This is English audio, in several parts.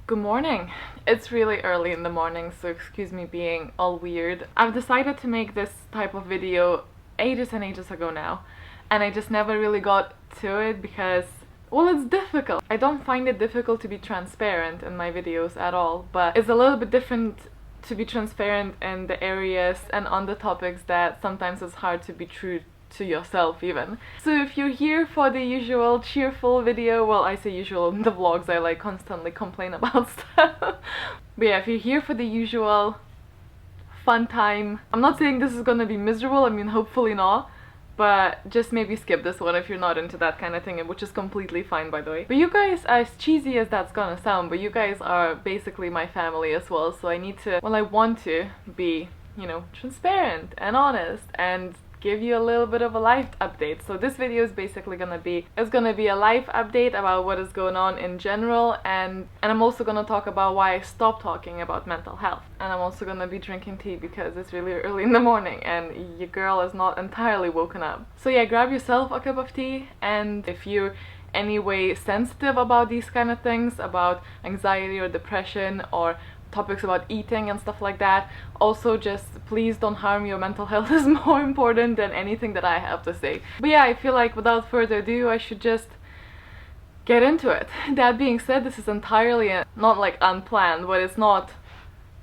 Good morning. It's really early in the morning, so excuse me being all weird. I've decided to make this type of video ages and ages ago now, and I just never really got to it because, well, it's difficult. I don't find it difficult to be transparent in my videos at all, but it's a little bit different to be transparent in the areas and on the topics that sometimes it's hard to be true to yourself even. So if you're here for the usual cheerful video, well, I say usual in the vlogs, I like constantly complain about stuff. But yeah, if you're here for the usual fun time, I'm not saying this is gonna be miserable, I mean hopefully not, but just maybe skip this one if you're not into that kind of thing, which is completely fine by the way. But you guys, as cheesy as that's gonna sound, but you guys are basically my family as well, so I need to, well, I want to be, you know, transparent and honest and give you a little bit of a life update. So this video is basically gonna be a life update about what is going on in general, and I'm also gonna talk about why I stopped talking about mental health. And I'm also gonna be drinking tea because it's really early in the morning and your girl is not entirely woken up. So yeah, grab yourself a cup of tea, and if you're anyway sensitive about these kind of things, about anxiety or depression or topics about eating and stuff like that, also just please don't harm your mental health is more important than anything that I have to say. But yeah, I feel like without further ado I should just get into it. That being said, this is entirely not like unplanned, but it's not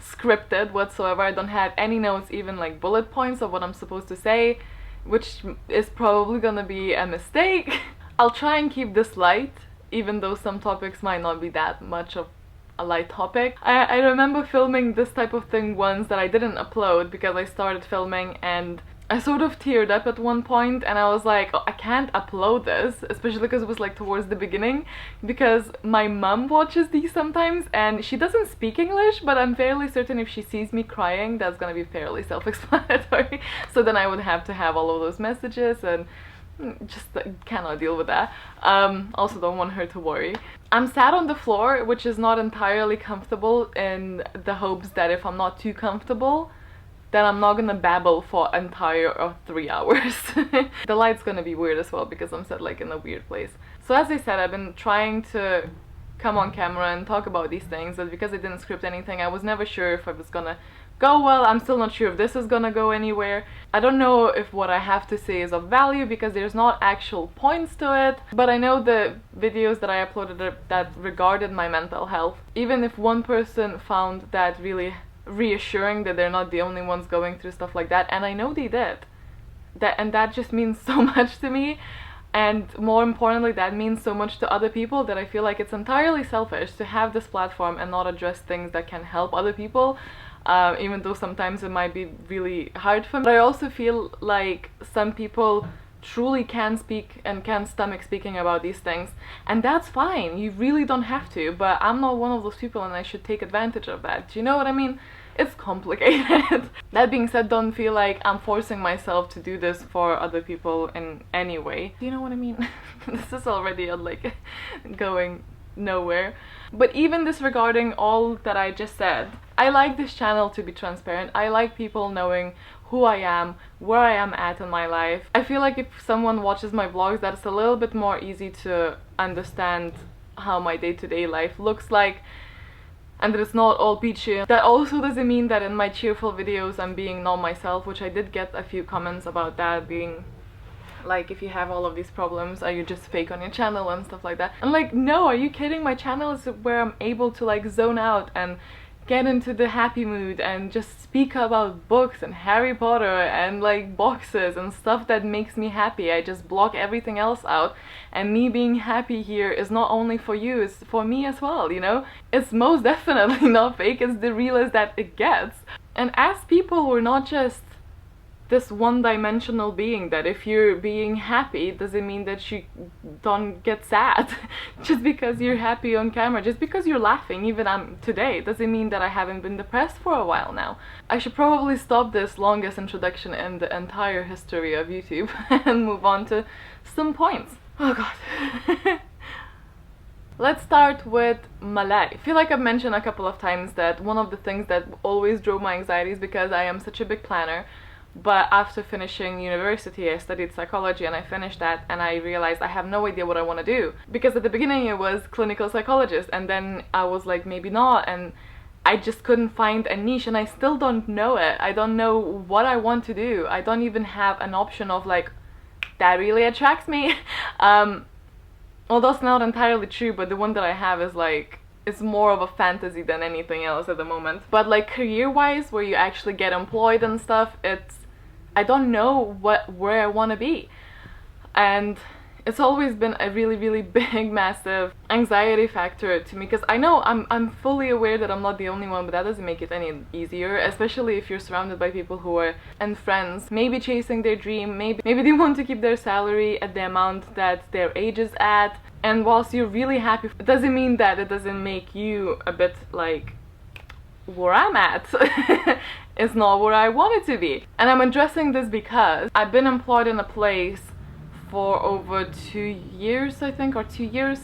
scripted whatsoever. I don't have any notes, even like bullet points of what I'm supposed to say, which is probably gonna be a mistake. I'll try and keep this light, even though some topics might not be that much of a light topic. I remember filming this type of thing once that I didn't upload because I started filming and I sort of teared up at one point and I was like, oh, I can't upload this, especially because it was like towards the beginning, because my mom watches these sometimes and she doesn't speak English, but I'm fairly certain if she sees me crying that's gonna be fairly self-explanatory. So then I would have to have all of those messages and just cannot deal with that. Also don't want her to worry. I'm sat on the floor, which is not entirely comfortable, in the hopes that if I'm not too comfortable then I'm not gonna babble for entire 3 hours. The light's gonna be weird as well because I'm sat like in a weird place. So as I said, I've been trying to come on camera and talk about these things, but because I didn't script anything I was never sure if I was gonna go well. I'm still not sure if this is gonna go anywhere. I don't know if what I have to say is of value because there's not actual points to it, but I know the videos that I uploaded that regarded my mental health, even if one person found that really reassuring that they're not the only ones going through stuff like that, and I know they did, that just means so much to me. And more importantly, that means so much to other people that I feel like it's entirely selfish to have this platform and not address things that can help other people. Even though sometimes it might be really hard for me. But I also feel like some people truly can speak and can stomach speaking about these things, and that's fine, you really don't have to, but I'm not one of those people and I should take advantage of that. Do you know what I mean? It's complicated. That being said, don't feel like I'm forcing myself to do this for other people in any way. Do you know what I mean? This is already like going nowhere. But even disregarding all that I just said, I like this channel to be transparent. I like people knowing who I am, where I am at in my life. I feel like if someone watches my vlogs, that's a little bit more easy to understand how my day-to-day life looks like, and that it's not all peachy. That also doesn't mean that in my cheerful videos I'm being not myself, which I did get a few comments about that, being like, if you have all of these problems, are you just fake on your channel and stuff like that. I'm like, no, are you kidding? My channel is where I'm able to like zone out and get into the happy mood and just speak about books and Harry Potter and like boxes and stuff that makes me happy. I just block everything else out, and me being happy here is not only for you, it's for me as well, you know? It's most definitely not fake, it's the realest that it gets. And as people, we're not just this one-dimensional being that if you're being happy doesn't mean that you don't get sad. Just because you're happy on camera, just because you're laughing, even today, doesn't mean that I haven't been depressed for a while now. I should probably stop this longest introduction in the entire history of YouTube and move on to some points. Oh god. Let's start with my life. I feel like I've mentioned a couple of times that one of the things that always drove my anxiety is because I am such a big planner. But after finishing university, I studied psychology and I finished that, and I realized I have no idea what I want to do. Because at the beginning it was clinical psychologist, and then I was like, maybe not, and I just couldn't find a niche, and I still don't know it. I don't know what I want to do. I don't even have an option of like, that really attracts me. Although it's not entirely true, but the one that I have is like, it's more of a fantasy than anything else at the moment. But like career-wise, where you actually get employed and stuff, I don't know where I want to be. And it's always been a really, really big, massive anxiety factor to me, because I know I'm fully aware that I'm not the only one, but that doesn't make it any easier, especially if you're surrounded by people who are, and friends, maybe chasing their dream, maybe they want to keep their salary at the amount that their age is at, and whilst you're really happy, it doesn't mean that it doesn't make you a bit like, where I'm at is not where I want it to be. And I'm addressing this because I've been employed in a place for over 2 years, I think, or 2 years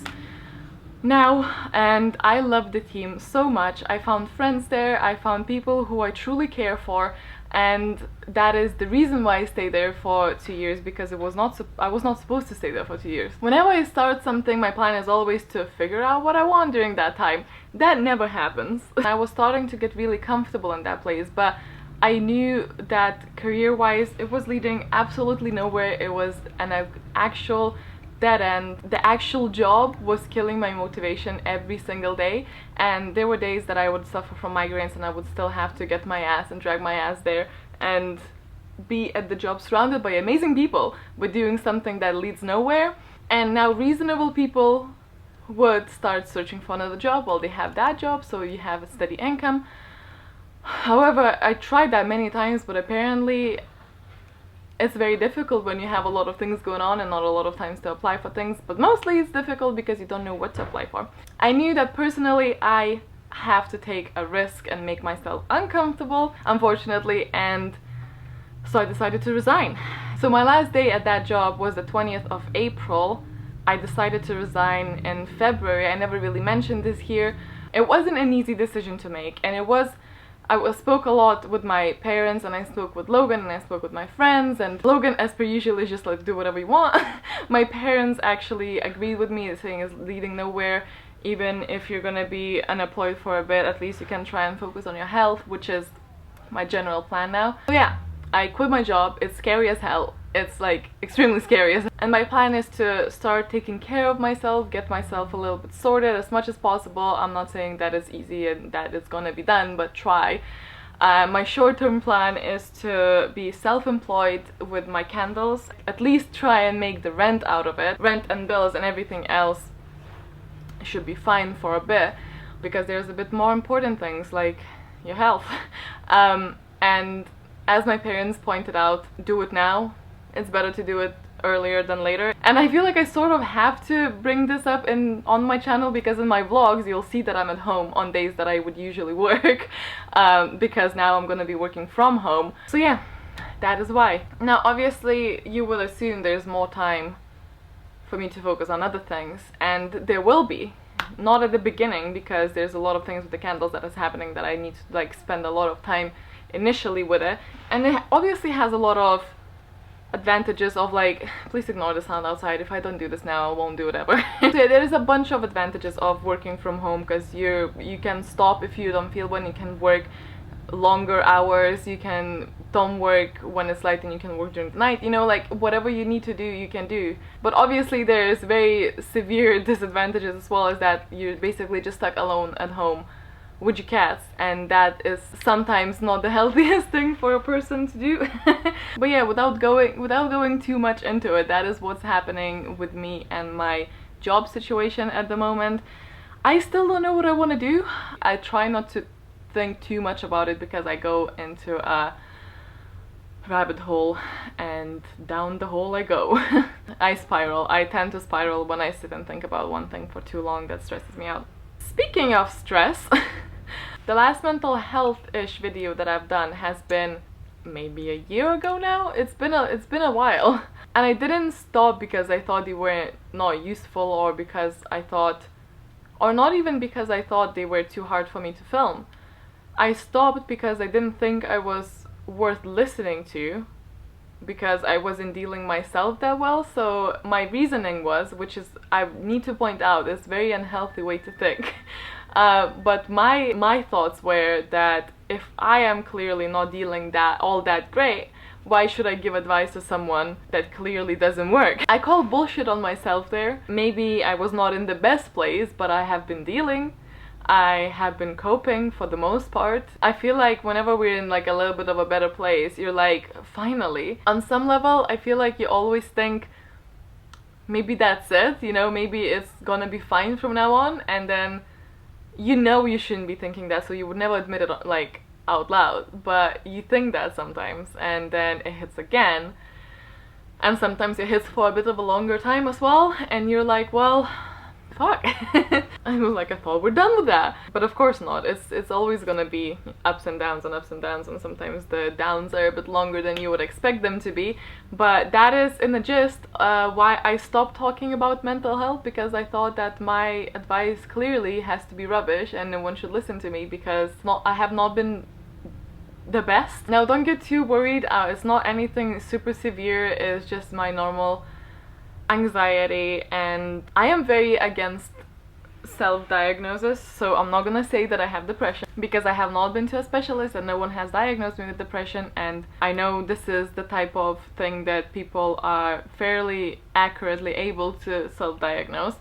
now, and I love the team so much. I found friends there, I found people who I truly care for, and that is the reason why I stayed there for 2 years, because I was not supposed to stay there for 2 years. Whenever I start something, my plan is always to figure out what I want during that time. That never happens. I was starting to get really comfortable in that place, but I knew that career-wise it was leading absolutely nowhere. It was an actual dead end. The actual job was killing my motivation every single day, and there were days that I would suffer from migraines and I would still have to get my ass and drag my ass there and be at the job surrounded by amazing people but doing something that leads nowhere. And now reasonable people would start searching for another job while they have that job, so you have a steady income. However, I tried that many times, but apparently it's very difficult when you have a lot of things going on and not a lot of times to apply for things, but mostly it's difficult because you don't know what to apply for. I knew that personally I have to take a risk and make myself uncomfortable, unfortunately, and so I decided to resign. So my last day at that job was the 20th of April. I decided to resign in February. I never really mentioned this here. It wasn't an easy decision to make, and I spoke a lot with my parents, and I spoke with Logan, and I spoke with my friends, and Logan, as per usual, is just like, do whatever you want. My parents actually agreed with me, saying it's leading nowhere. Even if you're gonna be unemployed for a bit, at least you can try and focus on your health, which is my general plan now. So yeah, I quit my job. It's scary as hell. It's like extremely scary, and my plan is to start taking care of myself, get myself a little bit sorted as much as possible. I'm not saying that it's easy and that it's gonna be done, but try. My short-term plan is to be self-employed with my candles, at least try and make the rent out of it. Rent and bills and everything else should be fine for a bit, because there's a bit more important things like your health. And as my parents pointed out, do it now. It's better to do it earlier than later. And I feel like I sort of have to bring this up on my channel, because in my vlogs you'll see that I'm at home on days that I would usually work, because now I'm gonna be working from home. So yeah, that is why. Now obviously you will assume there's more time for me to focus on other things, and there will be. Not at the beginning, because there's a lot of things with the candles that is happening that I need to like spend a lot of time initially with it, and it obviously has a lot of advantages of like, please ignore the sound outside. If I don't do this now, I won't do it ever. So there is a bunch of advantages of working from home, because you can stop if you don't feel well, you can work longer hours, you don't work when it's light, and you can work during the night, you know, like whatever you need to do you can do. But obviously there's very severe disadvantages as well, as that you're basically just stuck alone at home with your cats, and that is sometimes not the healthiest thing for a person to do. But yeah, without going too much into it, that is what's happening with me and my job situation at the moment. I still don't know what I want to do. I try not to think too much about it, because I go into a rabbit hole, and down the hole I go. I spiral. I tend to spiral when I sit and think about one thing for too long. That stresses me out. Speaking of stress, the last mental health-ish video that I've done has been maybe a year ago now. It's been a while, and I didn't stop because I thought they were not useful, or because I thought, or not even because I thought they were too hard for me to film. I stopped because I didn't think I was worth listening to because I wasn't dealing myself that well. So my reasoning was, which is, I need to point out, is very unhealthy way to think. But my thoughts were that if I am clearly not dealing all that great, why should I give advice to someone that clearly doesn't work? I call bullshit on myself there. Maybe I was not in the best place, but I have been dealing. I have been coping for the most part. I feel like whenever we're in like a little bit of a better place, you're like, finally. On some level, I feel like you always think, maybe that's it, you know, maybe it's gonna be fine from now on, and then you know you shouldn't be thinking that, so you would never admit it like out loud, but you think that sometimes, and then it hits again, and sometimes it hits for a bit of a longer time as well, and you're like, well, fuck. I was like, I thought we're done with that, but of course not. It's always gonna be ups and downs and ups and downs, and sometimes the downs are a bit longer than you would expect them to be. But that is in the gist why I stopped talking about mental health, because I thought that my advice clearly has to be rubbish and no one should listen to me, because I have not been the best. Now don't get too worried, it's not anything super severe, it's just my normal anxiety, and I am very against self-diagnosis, so I'm not gonna say that I have depression because I have not been to a specialist and no one has diagnosed me with depression, and I know this is the type of thing that people are fairly accurately able to self-diagnose.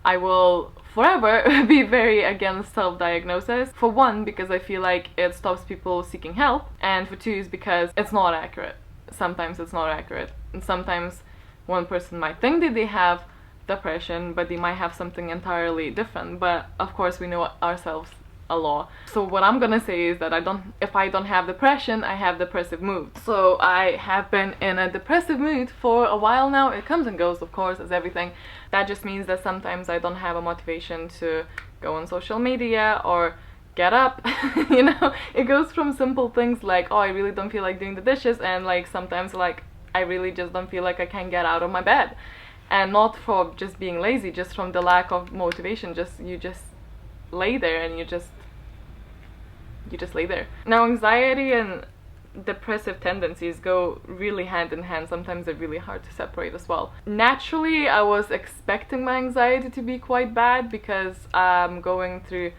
I will forever be very against self-diagnosis. For one, because I feel like it stops people seeking help, and for two is because it's not accurate. Sometimes it's not accurate, and sometimes one person might think that they have depression, but they might have something entirely different. But of course we know ourselves a lot. So what I'm gonna say is that if I don't have depression, I have depressive mood. So I have been in a depressive mood for a while now. It comes and goes, of course, as everything. That just means that sometimes I don't have a motivation to go on social media or get up. You know, it goes from simple things like, oh, I really don't feel like doing the dishes, and like sometimes like I really just don't feel like I can get out of my bed. And not for just being lazy, just from the lack of motivation. You just lay there and you just lay there. Now anxiety and depressive tendencies go really hand in hand. Sometimes they're really hard to separate as well. Naturally, I was expecting my anxiety to be quite bad because I'm going through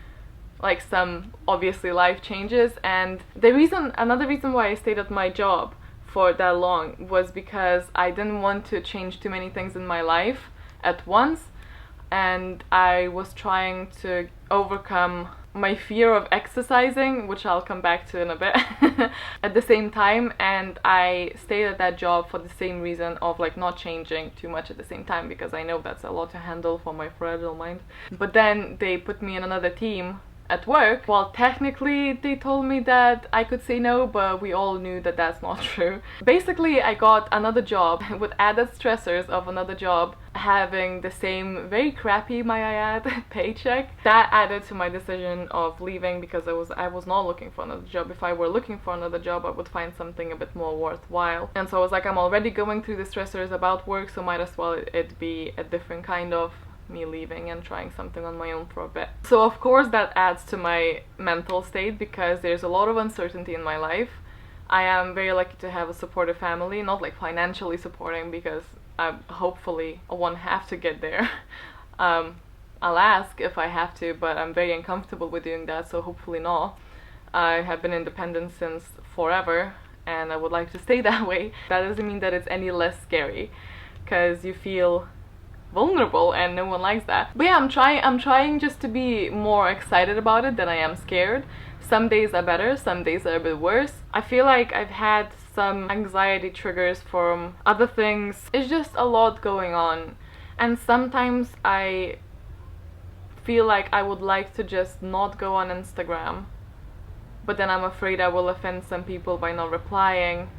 like some obviously life changes, and another reason why I stayed at my job for that long was because I didn't want to change too many things in my life at once, and I was trying to overcome my fear of exercising, which I'll come back to in a bit, at the same time, and I stayed at that job for the same reason of like not changing too much at the same time, because I know that's a lot to handle for my fragile mind. But then they put me in another team at work. Well, technically they told me that I could say no, but we all knew that that's not true. Basically, I got another job with added stressors of another job, having the same very crappy, might I add, paycheck. That added to my decision of leaving, because I was not looking for another job. If I were looking for another job, I would find something a bit more worthwhile. And so I was like, I'm already going through the stressors about work, so might as well it be a different kind of me leaving and trying something on my own for a bit. So of course that adds to my mental state, because there's a lot of uncertainty in my life. I am very lucky to have a supportive family, not like financially supporting, because I hopefully won't have to get there. I'll ask if I have to, but I'm very uncomfortable with doing that, so hopefully not. I have been independent since forever, and I would like to stay that way. That doesn't mean that it's any less scary, because you feel vulnerable and no one likes that. But yeah, I'm trying just to be more excited about it than I am scared. Some days are better, some days are a bit worse. I feel like I've had some anxiety triggers from other things. It's just a lot going on, and sometimes I feel like I would like to just not go on Instagram, but then I'm afraid I will offend some people by not replying.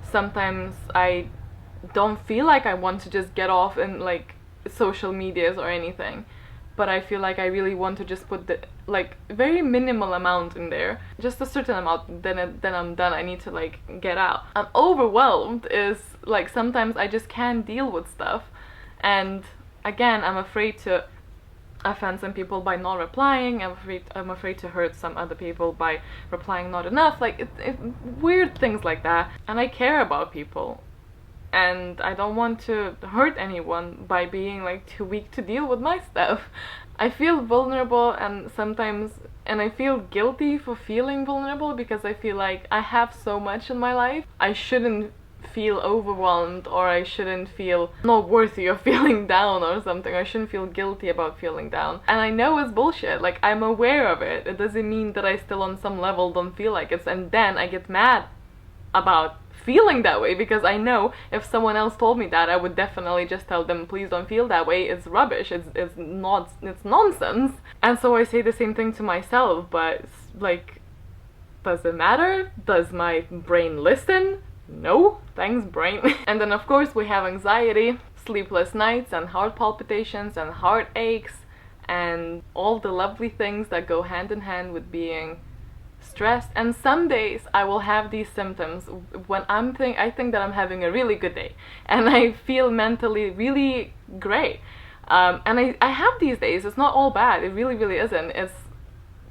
Sometimes I don't feel like I want to just get off in like social medias or anything, but I feel like I really want to just put the like very minimal amount in there, just a certain amount, then I'm done. I need to like get out. I'm overwhelmed is like sometimes I just can't deal with stuff, and again I'm afraid to offend some people by not replying. I'm afraid to hurt some other people by replying not enough. Like weird things like that. And I care about people, and I don't want to hurt anyone by being like too weak to deal with my stuff. I feel vulnerable, and sometimes, and I feel guilty for feeling vulnerable, because I feel like I have so much in my life. I shouldn't feel overwhelmed, or I shouldn't feel not worthy of feeling down or something. I shouldn't feel guilty about feeling down. And I know it's bullshit. Like, I'm aware of it. It doesn't mean that I still on some level don't feel like it. And then I get mad about feeling that way, because I know if someone else told me that, I would definitely just tell them, please don't feel that way. It's rubbish. It's nonsense. And so I say the same thing to myself, but like, does it matter? Does my brain listen? No, thanks brain. And then of course we have anxiety, sleepless nights, and heart palpitations, and heart aches, and all the lovely things that go hand in hand with being stressed. And some days I will have these symptoms when I think that I'm having a really good day, and I feel mentally really great. And I have these days. It's not all bad. It really, really isn't.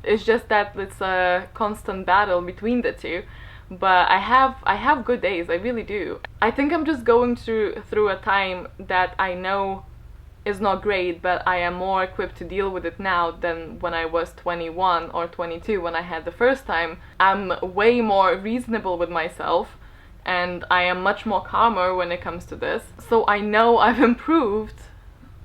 It's just that it's a constant battle between the two. But I have good days. I really do. I think I'm just going through a time that I know is not great, but I am more equipped to deal with it now than when I was 21 or 22 when I had the first time. I'm way more reasonable with myself, and I am much more calmer when it comes to this. So I know I've improved,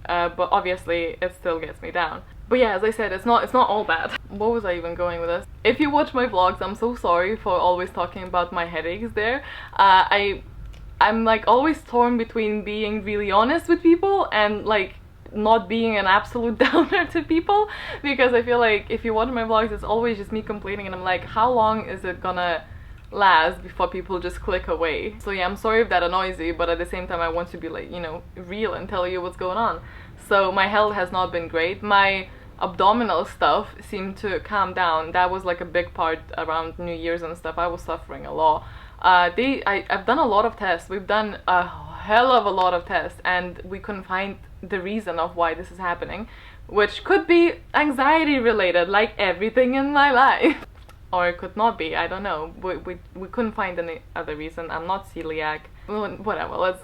but obviously it still gets me down. But yeah, as I said, it's not all bad. What was I even going with this? If you watch my vlogs, I'm so sorry for always talking about my headaches there. I'm like always torn between being really honest with people and like not being an absolute downer to people, because I feel like if you watch my vlogs, it's always just me complaining, and I'm like, how long is it gonna last before people just click away? So yeah, I'm sorry if that annoys you, but at the same time I want to be like, you know, real and tell you what's going on. So my health has not been great. My abdominal stuff seemed to calm down. That was like a big part around New Year's and stuff. I was suffering a lot. I've done a lot of tests. We've done a hell of a lot of tests, and we couldn't find the reason of why this is happening, which could be anxiety related, like everything in my life. Or it could not be, I don't know. We couldn't find any other reason. I'm not celiac. Whatever,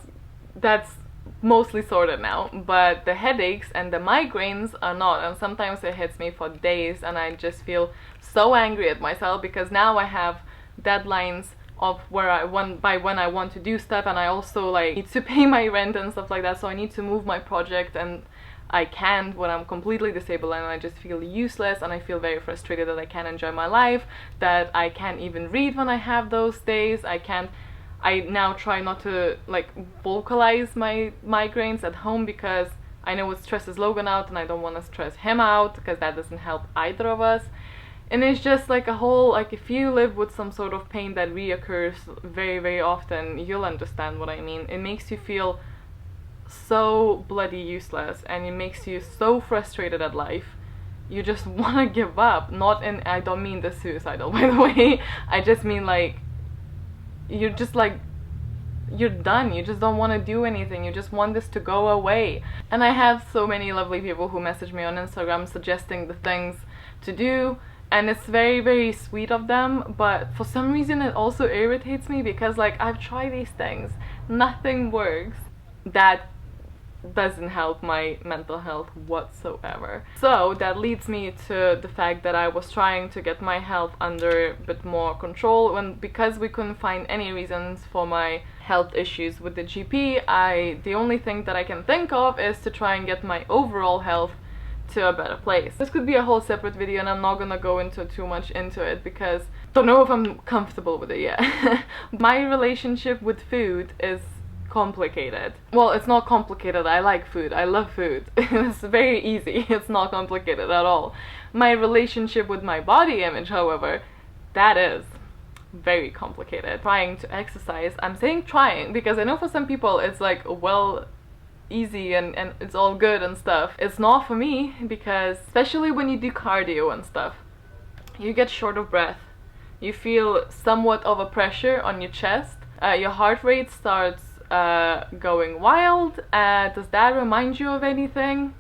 that's mostly sorted now. But the headaches and the migraines are not, and sometimes it hits me for days, and I just feel so angry at myself, because now I have deadlines of when I want to do stuff, and I also like need to pay my rent and stuff like that, so I need to move my project, and I can't when I'm completely disabled, and I just feel useless, and I feel very frustrated that I can't enjoy my life, that I can't even read when I have those days. I now try not to like vocalize my migraines at home, because I know it stresses Logan out, and I don't want to stress him out, because that doesn't help either of us. And it's just like a whole, like, if you live with some sort of pain that reoccurs very, very often, you'll understand what I mean. It makes you feel so bloody useless, and it makes you so frustrated at life. You just want to give up. I don't mean the suicidal, by the way. I just mean like, you're just like, you're done. You just don't want to do anything. You just want this to go away. And I have so many lovely people who message me on Instagram suggesting the things to do, and it's very, very sweet of them, but for some reason it also irritates me, because like, I've tried these things, nothing works. That doesn't help my mental health whatsoever. So that leads me to the fact that I was trying to get my health under a bit more control, because we couldn't find any reasons for my health issues with the GP. The only thing that I can think of is to try and get my overall health to a better place. This could be a whole separate video, and I'm not gonna go into too much into it, because I don't know if I'm comfortable with it yet. My relationship with food is complicated. Well, it's not complicated. I like food. I love food. It's very easy. It's not complicated at all. My relationship with my body image, however, that is very complicated. Trying to exercise, I'm saying trying, because I know for some people it's like, well, easy and it's all good and stuff. It's not for me, because especially when you do cardio and stuff, you get short of breath. You feel somewhat of a pressure on your chest. Your heart rate starts going wild. Does that remind you of anything?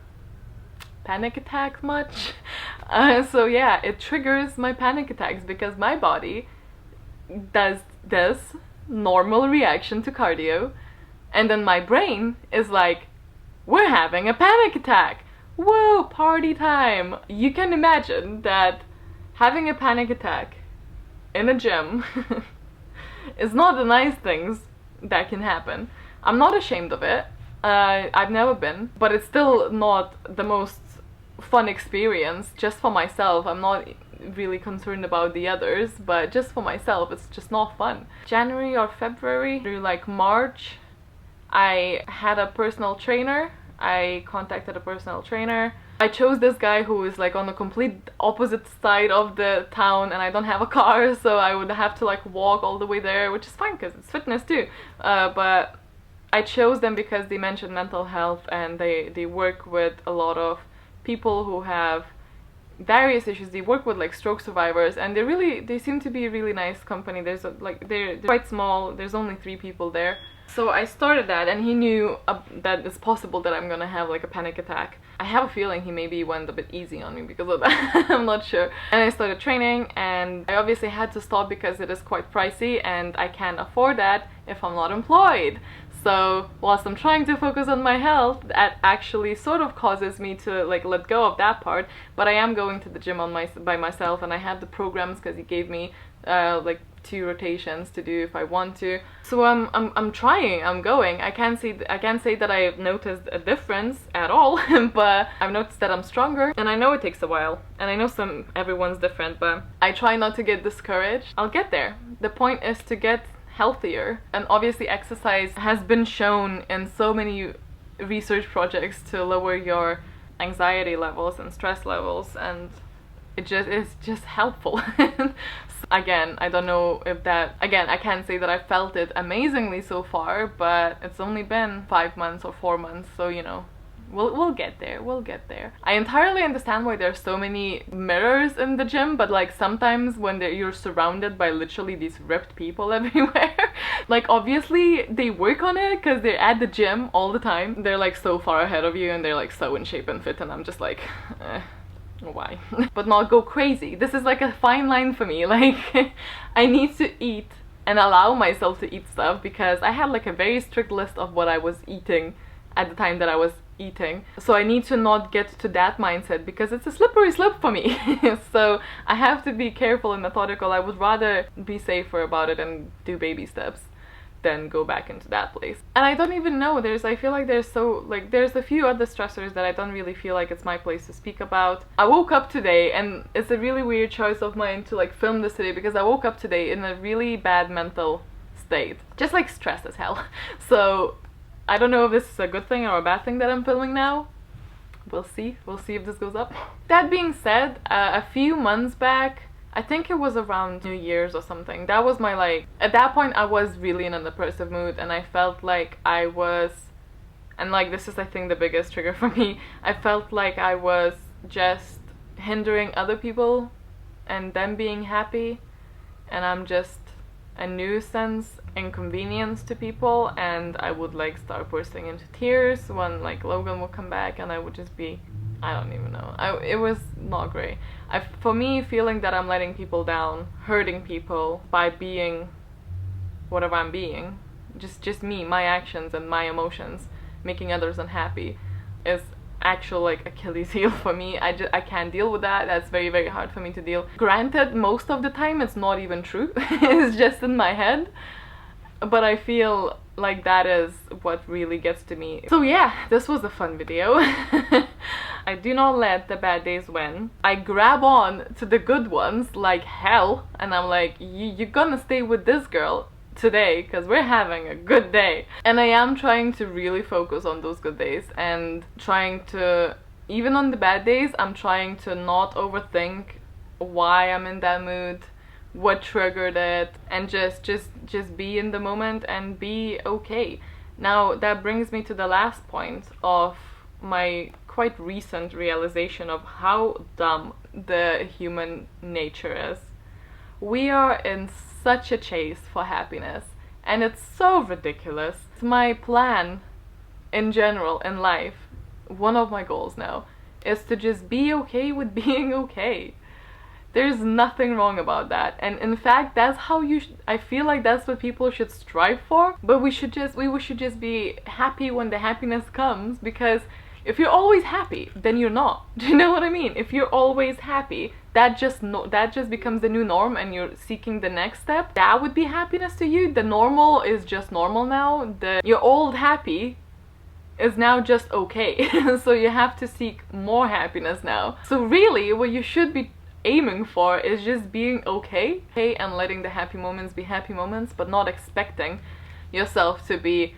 panic attack much. So yeah, it triggers my panic attacks because my body does this normal reaction to cardio, and then my brain is like, we're having a panic attack. Whoa, party time. You can imagine that having a panic attack in a gym is not the nice things that can happen. I'm not ashamed of it. I've never been, but it's still not the most fun experience just for myself. I'm not really concerned about the others, but just for myself, it's just not fun. January or February through like March, I had a personal trainer. I contacted a personal trainer. I chose this guy who is like on the complete opposite side of the town, and I don't have a car, so I would have to like walk all the way there, which is fine because it's fitness too. But I chose them because they mentioned mental health, and they work with a lot of people who have various issues. They work with like stroke survivors, and they seem to be a really nice company. There's they're quite small. There's only 3 people there. So I started that, and he knew that it's possible that I'm gonna have like a panic attack. I have a feeling he maybe went a bit easy on me because of that. I'm not sure. And I started training, and I obviously had to stop because it is quite pricey, and I can't afford that if I'm not employed. So whilst I'm trying to focus on my health, that actually sort of causes me to like let go of that part. But I am going to the gym by myself, and I have the programs because he gave me like 2 rotations to do if I want to. So I'm trying. I'm going. I can't say that I've noticed a difference at all, but I've noticed that I'm stronger. And I know it takes a while, and I know everyone's different, but I try not to get discouraged. I'll get there. The point is to get healthier, and obviously exercise has been shown in so many research projects to lower your anxiety levels and stress levels, and it is just helpful. Again, I don't know if I can't say that I felt it amazingly so far, but it's only been 5 months or 4 months, so you know, we'll get there. We'll get there. I entirely understand why there's so many mirrors in the gym, but like sometimes when you're surrounded by literally these ripped people everywhere, like obviously they work on it because they're at the gym all the time. They're like so far ahead of you, and they're like so in shape and fit, and I'm just like, why? But not go crazy. This is like a fine line for me. Like I need to eat and allow myself to eat stuff, because I had like a very strict list of what I was eating at the time that I was eating. So I need to not get to that mindset, because it's a slippery slope for me. So I have to be careful and methodical. I would rather be safer about it and do baby steps than go back into that place. And I don't even know, I feel like there's a few other stressors that I don't really feel like it's my place to speak about. I woke up today, and it's a really weird choice of mine to like film this today, because I woke up today in a really bad mental state, just like stressed as hell. So I don't know if this is a good thing or a bad thing that I'm filming now. We'll see if this goes up. That being said, a few months back, I think it was around New Year's or something, that was my at that point I was really in a depressive mood, and I felt like I was, and like this is I think the biggest trigger for me, I felt like I was just hindering other people and them being happy, and I'm just a nuisance, inconvenience to people, and I would like start bursting into tears when like Logan would come back, and I would just be, I don't even know. It was not great. For me, feeling that I'm letting people down, hurting people by being whatever I'm being, just me, my actions and my emotions, making others unhappy, is actual like Achilles heel for me. I can't deal with that. That's very, very hard for me to deal. Granted, most of the time it's not even true. It's just in my head. But I feel like that is what really gets to me. So yeah, this was a fun video. I do not let the bad days win. I grab on to the good ones like hell, and I'm like, you're gonna stay with this girl today because we're having a good day. And I am trying to really focus on those good days, and trying to, even on the bad days, I'm trying to not overthink why I'm in that mood, what triggered it, and just be in the moment and be okay. Now that brings me to the last point of my quite recent realization of how dumb the human nature is. We are in such a chase for happiness, and it's so ridiculous. My plan in general in life, one of my goals now, is to just be okay with being okay. There's nothing wrong about that, and in fact that's how you I feel like that's what people should strive for. But we should just be happy when the happiness comes, because if you're always happy, then you're not. Do you know what I mean? If you're always happy, that just becomes the new norm, and you're seeking the next step. That would be happiness to you. The normal is just normal now. Your old happy is now just okay. So you have to seek more happiness now. So really, what you should be aiming for is just being okay, and letting the happy moments be happy moments, but not expecting yourself to be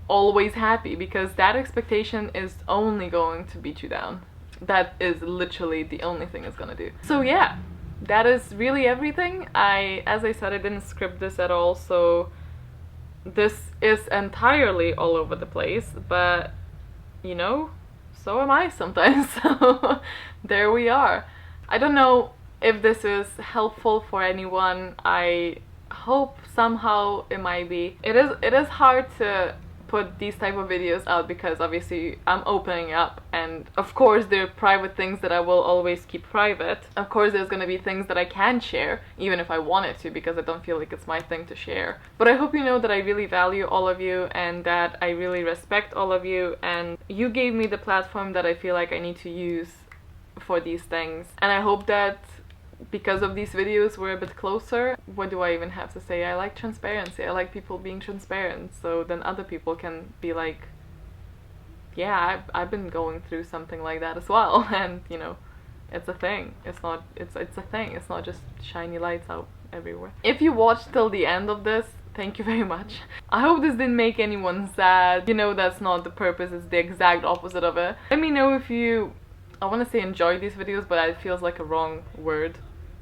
always happy, because that expectation is only going to beat you down. That is literally the only thing it's gonna do. So yeah, that is really everything. As I said, I didn't script this at all, so this is entirely all over the place, but you know, so am I sometimes. So there we are. I don't know if this is helpful for anyone. I hope somehow it might be. It is hard to put these type of videos out, because obviously I'm opening up, and of course there are private things that I will always keep private. Of course there's gonna be things that I can share, even if I wanted to, because I don't feel like it's my thing to share. But I hope you know that I really value all of you, and that I really respect all of you, and you gave me the platform that I feel like I need to use for these things. And I hope that because of these videos we're a bit closer. What do I even have to say? I like transparency. I like people being transparent, so then other people can be like, yeah, I've been going through something like that as well. And you know, it's a thing. It's a thing. It's not just shiny lights out everywhere. If you watched till the end of this, thank you very much. I hope this didn't make anyone sad. You know, that's not the purpose. It's the exact opposite of it. Let me know if you, I want to say enjoy these videos, but it feels like a wrong word,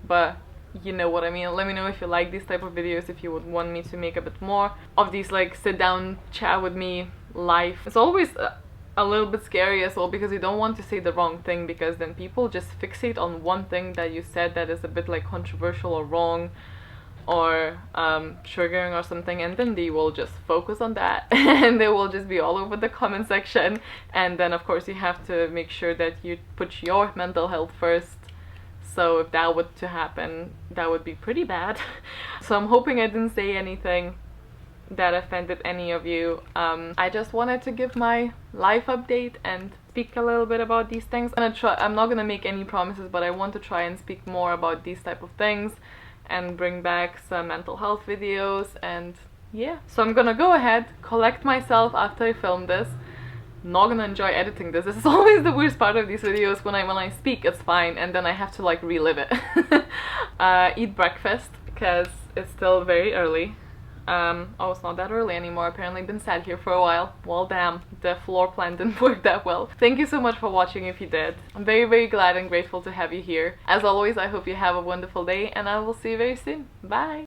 but you know what I mean. Let me know if you like these type of videos, if you would want me to make a bit more of these, like, sit down chat with me live. It's always a little bit scary as well, because you don't want to say the wrong thing, because then people just fixate on one thing that you said that is a bit like controversial or wrong or triggering or something, and then they will just focus on that and they will just be all over the comment section. And then of course you have to make sure that you put your mental health first. So if that were to happen, that would be pretty bad. So I'm hoping I didn't say anything that offended any of you. I just wanted to give my life update and speak a little bit about these things. I'm not gonna make any promises, but I want to try and speak more about these type of things and bring back some mental health videos. And yeah, so I'm gonna go ahead, collect myself after I film this. Not gonna enjoy editing this. This is always the worst part of these videos. When I speak, it's fine, and then I have to like relive it. Eat breakfast, because it's still very early. Oh, it's not that early anymore. Apparently been sat here for a while. Well, damn, the floor plan didn't work that well. Thank you so much for watching if you did. I'm very, very glad and grateful to have you here. As always, I hope you have a wonderful day, and I will see you very soon. Bye!